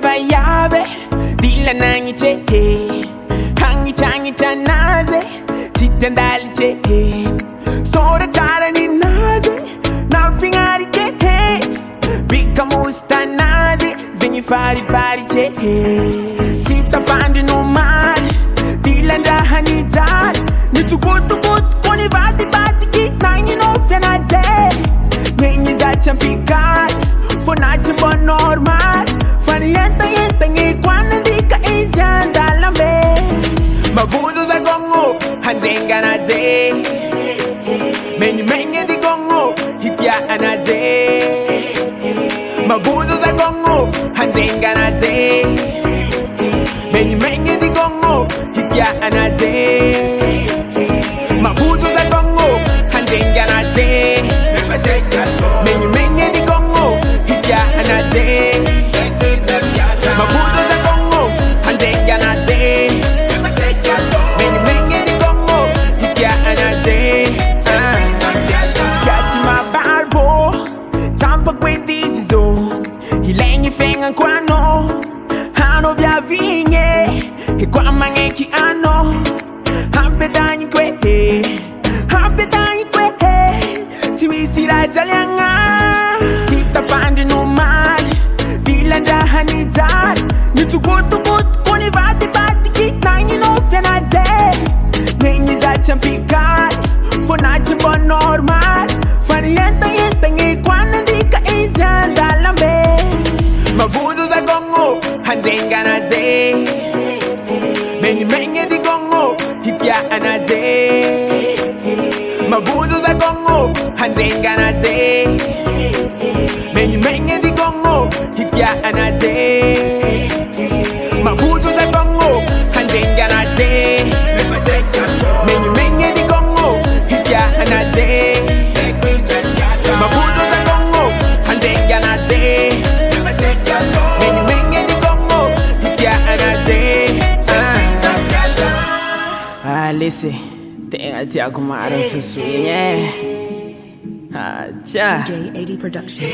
bayabe dila nangite hangi changi chanaze titendalite sora tara ni naze na fingarite bika mustanaze zingi fari parite tita fandi no mal dila ndahani dar nitukutu koni bati ki nangi no fenaze mengi za champikal for night but normal funny yenta ngi kwana ndika izanda lambe Mavozo za gongo hanzenga naze menye di gongo Hita anaze Mavozo za gongo hanzenga naze menye di gongo Hita anaze Mavozo za gongo hanzenga naze menye di gongo Hita anaze Mavozo za gongo hanzenga naze menye di gongo Hita anaze Gasy my barbo tampa with this zo hilengi fenga kwano hano vya vinye kwa mangeki ano hampedani kwe tiwisi la jalianga tita fandi no mal dilanda hanidar nitukutu koni bati ki nangi no fenaze mengi za champikal for night but normal funny yenta ngi kwana ndika izanda lambe Mavozo za gongo hanzenga naze menye di gongo Hita anaze Mavozo za gongo hanzenga naze menye di gongo Hita anaze Mavozo za gongo hanzenga naze menye di gongo Hita anaze Mavozo za gongo hanzenga naze menye di gongo Hita anaze listen tenga tia kumaran susunya acha J80 Production.